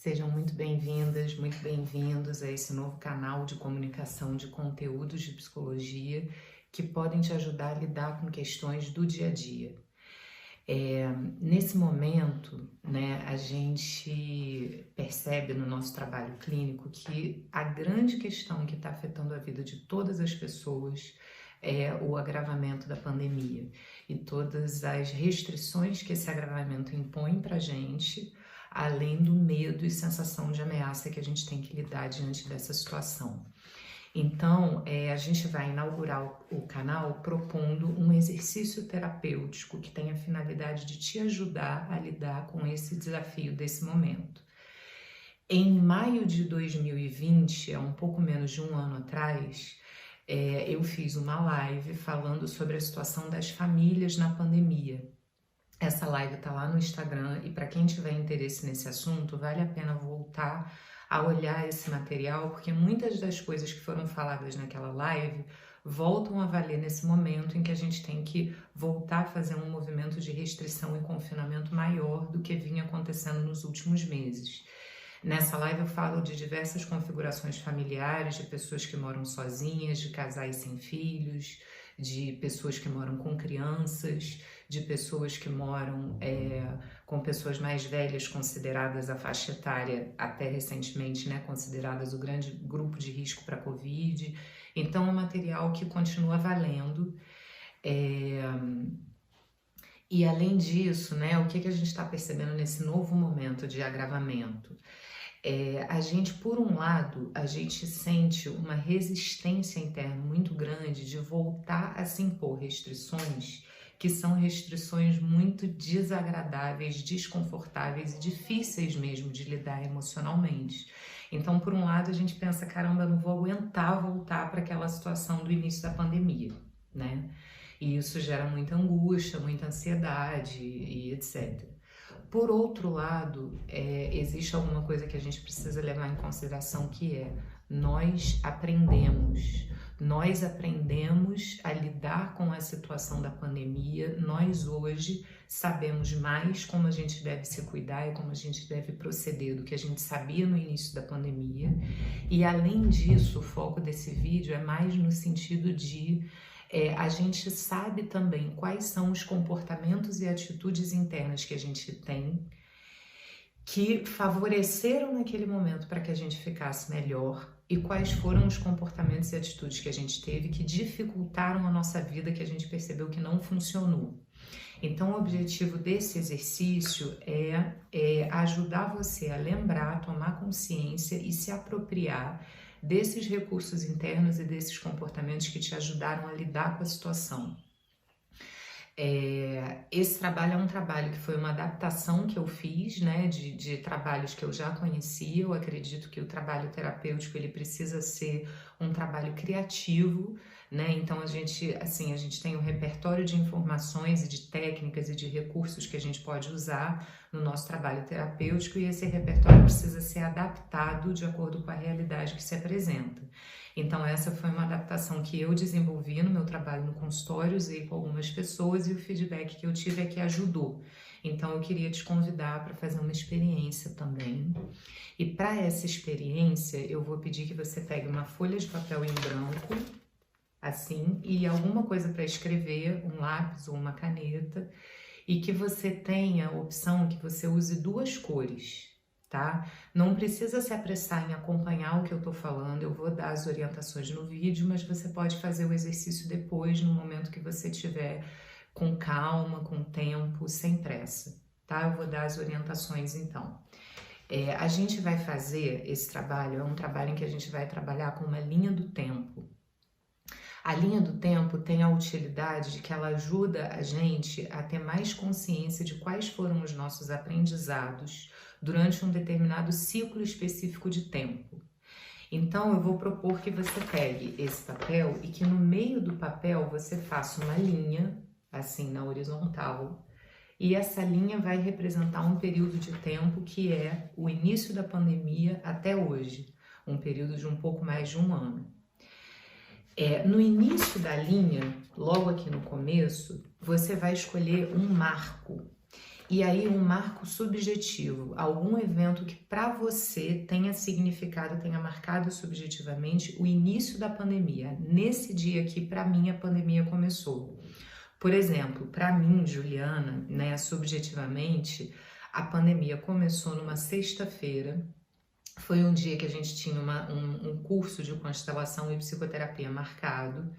Sejam muito bem-vindas, muito bem-vindos a esse novo canal de comunicação de conteúdos de psicologia que podem te ajudar a lidar com questões do dia a dia. Nesse momento, a gente percebe no nosso trabalho clínico que a grande questão que está afetando a vida de todas as pessoas é o agravamento da pandemia e todas as restrições que esse agravamento impõe para a gente, além do medo e sensação de ameaça que a gente tem que lidar diante dessa situação. Então, a gente vai inaugurar o canal propondo um exercício terapêutico que tem a finalidade de te ajudar a lidar com esse desafio desse momento. Em maio de 2020, há um pouco menos de um ano atrás, eu fiz uma live falando sobre a situação das famílias na pandemia. Essa live está lá no Instagram e para quem tiver interesse nesse assunto, vale a pena voltar a olhar esse material, porque muitas das coisas que foram faladas naquela live voltam a valer nesse momento em que a gente tem que voltar a fazer um movimento de restrição e confinamento maior do que vinha acontecendo nos últimos meses. Nessa live eu falo de diversas configurações familiares, de pessoas que moram sozinhas, de casais sem filhos, de pessoas que moram com crianças, de pessoas que moram com pessoas mais velhas, consideradas a faixa etária, até recentemente, consideradas o grande grupo de risco para a Covid. Então, é um material que continua valendo. E, além disso, o que a gente está percebendo nesse novo momento de agravamento? A gente, por um lado, a gente sente uma resistência interna muito grande de voltar a se impor restrições que são restrições muito desagradáveis, desconfortáveis e difíceis mesmo de lidar emocionalmente. Então, por um lado, a gente pensa, caramba, não vou aguentar voltar para aquela situação do início da pandemia, E isso gera muita angústia, muita ansiedade e etc. Por outro lado, existe alguma coisa que a gente precisa levar em consideração que é nós aprendemos a lidar com a situação da pandemia, nós hoje sabemos mais como a gente deve se cuidar e como a gente deve proceder do que a gente sabia no início da pandemia. E além disso, o foco desse vídeo é mais no sentido de a gente sabe também quais são os comportamentos e atitudes internas que a gente tem que favoreceram naquele momento para que a gente ficasse melhor e quais foram os comportamentos e atitudes que a gente teve que dificultaram a nossa vida, que a gente percebeu que não funcionou. Então, o objetivo desse exercício é ajudar você a lembrar, a tomar consciência e se apropriar desses recursos internos e desses comportamentos que te ajudaram a lidar com a situação. Esse trabalho é um trabalho que foi uma adaptação que eu fiz, de trabalhos que eu já conhecia. Eu acredito que o trabalho terapêutico ele precisa ser um trabalho criativo, Então a gente tem um repertório de informações e de técnicas e de recursos que a gente pode usar no nosso trabalho terapêutico e esse repertório precisa ser adaptado de acordo com a realidade que se apresenta. Então essa foi uma adaptação que eu desenvolvi no meu trabalho no consultório, usei com algumas pessoas e o feedback que eu tive é que ajudou. Então eu queria te convidar para fazer uma experiência também. E para essa experiência eu vou pedir que você pegue uma folha de papel em branco, assim, e alguma coisa para escrever, um lápis ou uma caneta, e que você tenha a opção que você use duas cores, tá? Não precisa se apressar em acompanhar o que eu tô falando, eu vou dar as orientações no vídeo, mas você pode fazer o exercício depois, no momento que você tiver com calma, com tempo, sem pressa, tá? Eu vou dar as orientações então. A gente vai fazer esse trabalho, é um trabalho em que a gente vai trabalhar com uma linha do tempo. A linha do tempo tem a utilidade de que ela ajuda a gente a ter mais consciência de quais foram os nossos aprendizados durante um determinado ciclo específico de tempo. Então, eu vou propor que você pegue esse papel e que no meio do papel você faça uma linha, assim, na horizontal, e essa linha vai representar um período de tempo que é o início da pandemia até hoje, um período de um pouco mais de um ano. No início da linha, logo aqui no começo, você vai escolher um marco. E aí um marco subjetivo, algum evento que para você tenha significado, tenha marcado subjetivamente o início da pandemia. Nesse dia aqui, para mim, a pandemia começou. Por exemplo, para mim, Juliana, né, subjetivamente, a pandemia começou numa sexta-feira. Foi um dia que a gente tinha um curso de constelação e psicoterapia marcado.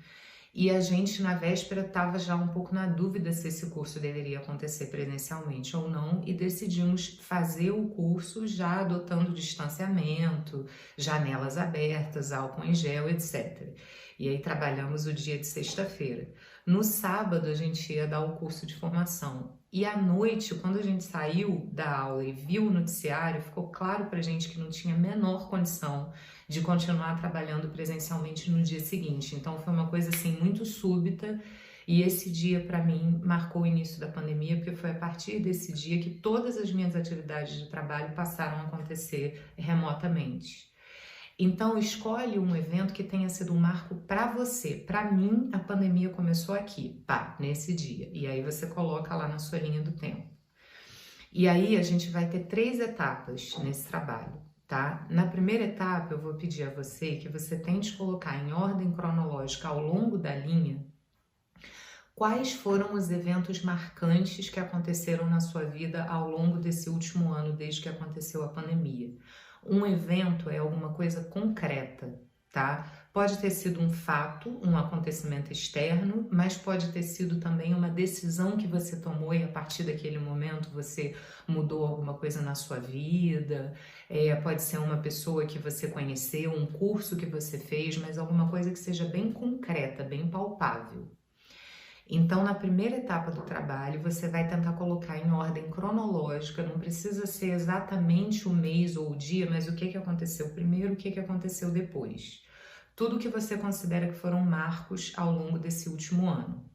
E a gente, na véspera, estava já um pouco na dúvida se esse curso deveria acontecer presencialmente ou não, e decidimos fazer o curso já adotando distanciamento, janelas abertas, álcool em gel, etc. E aí trabalhamos o dia de sexta-feira. No sábado, a gente ia dar o curso de formação. E à noite, quando a gente saiu da aula e viu o noticiário, ficou claro para a gente que não tinha a menor condição de continuar trabalhando presencialmente no dia seguinte. Então foi uma coisa assim muito súbita, e esse dia para mim marcou o início da pandemia, porque foi a partir desse dia que todas as minhas atividades de trabalho passaram a acontecer remotamente. Então escolhe um evento que tenha sido um marco para você. Para mim, a pandemia começou aqui, pá, nesse dia. E aí você coloca lá na sua linha do tempo. E aí a gente vai ter 3 etapas nesse trabalho. Tá? Na primeira etapa, eu vou pedir a você que você tente colocar em ordem cronológica ao longo da linha quais foram os eventos marcantes que aconteceram na sua vida ao longo desse último ano, desde que aconteceu a pandemia. Um evento é alguma coisa concreta, tá? Pode ter sido um fato, um acontecimento externo, mas pode ter sido também uma decisão que você tomou e a partir daquele momento você mudou alguma coisa na sua vida. Pode ser uma pessoa que você conheceu, um curso que você fez, mas alguma coisa que seja bem concreta, bem palpável. Então, na primeira etapa do trabalho, você vai tentar colocar em ordem cronológica, não precisa ser exatamente o mês ou o dia, mas o que aconteceu primeiro, o que aconteceu depois. Tudo que você considera que foram marcos ao longo desse último ano.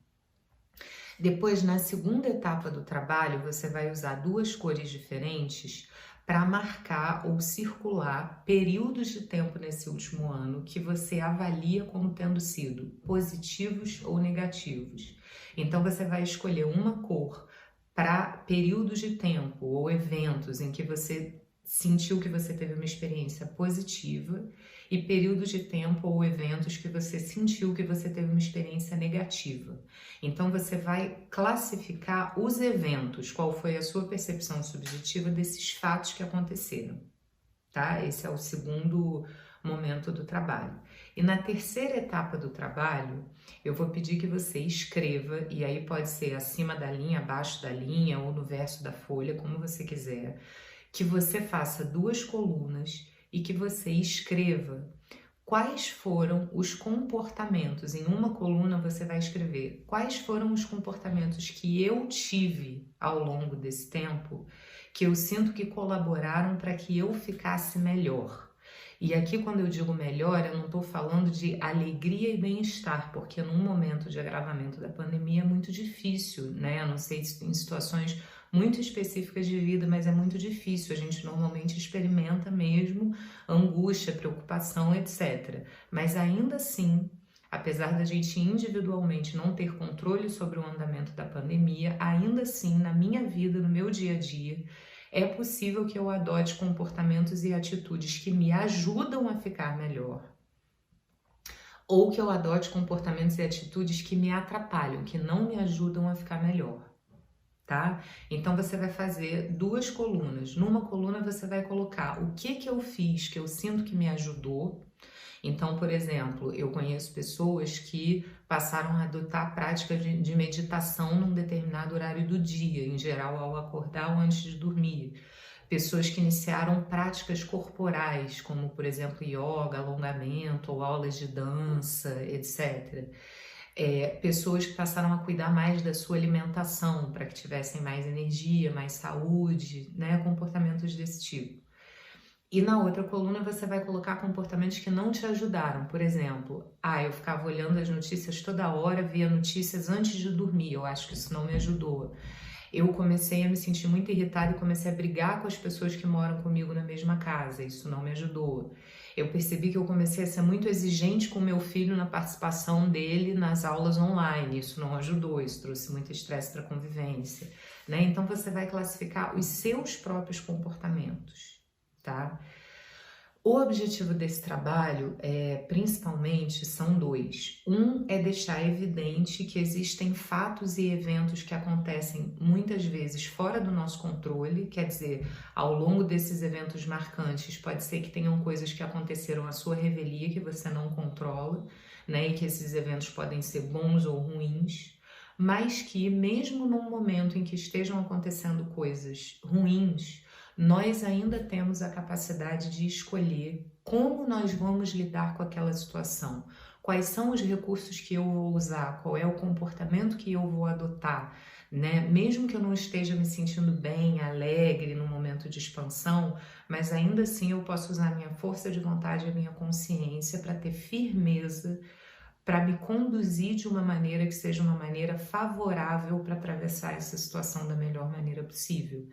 Depois, na segunda etapa do trabalho, você vai usar 2 cores diferentes para marcar ou circular períodos de tempo nesse último ano que você avalia como tendo sido positivos ou negativos. Então, você vai escolher uma cor para períodos de tempo ou eventos em que você sentiu que você teve uma experiência positiva e períodos de tempo ou eventos que você sentiu que você teve uma experiência negativa. Então você vai classificar os eventos, qual foi a sua percepção subjetiva desses fatos que aconteceram, tá? Esse é o segundo momento do trabalho. E na terceira etapa do trabalho, eu vou pedir que você escreva, e aí pode ser acima da linha, abaixo da linha ou no verso da folha, como você quiser, que você faça 2 colunas e que você escreva quais foram os comportamentos. Em uma coluna você vai escrever quais foram os comportamentos que eu tive ao longo desse tempo, que eu sinto que colaboraram para que eu ficasse melhor. E aqui, quando eu digo melhor, eu não estou falando de alegria e bem-estar, porque num momento de agravamento da pandemia é muito difícil, né? Eu não sei se em situações muito específicas de vida, mas é muito difícil. A gente normalmente experimenta mesmo angústia, preocupação, etc. Mas ainda assim, apesar da gente individualmente não ter controle sobre o andamento da pandemia, ainda assim, na minha vida, no meu dia a dia, é possível que eu adote comportamentos e atitudes que me ajudam a ficar melhor, ou que eu adote comportamentos e atitudes que me atrapalham, que não me ajudam a ficar melhor. Tá? Então você vai fazer 2 colunas. Numa coluna você vai colocar o que eu fiz que eu sinto que me ajudou. Então, por exemplo, eu conheço pessoas que passaram a adotar a prática de meditação num determinado horário do dia, em geral ao acordar ou antes de dormir. Pessoas que iniciaram práticas corporais, como por exemplo yoga, alongamento ou aulas de dança, etc. Pessoas que passaram a cuidar mais da sua alimentação para que tivessem mais energia, mais saúde, né? Comportamentos desse tipo. E na outra coluna você vai colocar comportamentos que não te ajudaram. Por exemplo, eu ficava olhando as notícias toda hora, via notícias antes de dormir, eu acho que isso não me ajudou. Eu comecei a me sentir muito irritada e comecei a brigar com as pessoas que moram comigo na mesma casa, isso não me ajudou. Eu percebi que eu comecei a ser muito exigente com meu filho na participação dele nas aulas online, isso não ajudou, isso trouxe muito estresse para a convivência. né? Então você vai classificar os seus próprios comportamentos, tá? O objetivo desse trabalho, principalmente, são dois. Um é deixar evidente que existem fatos e eventos que acontecem muitas vezes fora do nosso controle, quer dizer, ao longo desses eventos marcantes, pode ser que tenham coisas que aconteceram à sua revelia que você não controla, né? E que esses eventos podem ser bons ou ruins, mas que mesmo num momento em que estejam acontecendo coisas ruins, nós ainda temos a capacidade de escolher como nós vamos lidar com aquela situação, quais são os recursos que eu vou usar, qual é o comportamento que eu vou adotar, né? Mesmo que eu não esteja me sentindo bem, alegre no momento de expansão, mas ainda assim eu posso usar minha força de vontade e a minha consciência para ter firmeza, para me conduzir de uma maneira que seja uma maneira favorável para atravessar essa situação da melhor maneira possível.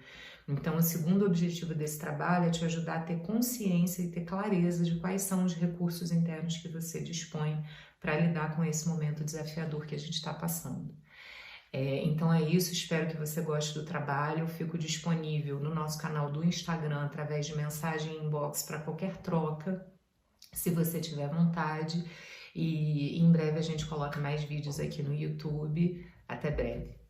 Então, o segundo objetivo desse trabalho é te ajudar a ter consciência e ter clareza de quais são os recursos internos que você dispõe para lidar com esse momento desafiador que a gente está passando. Então é isso, espero que você goste do trabalho. Eu fico disponível no nosso canal do Instagram através de mensagem inbox para qualquer troca, se você tiver vontade. E em breve a gente coloca mais vídeos aqui no YouTube. Até breve.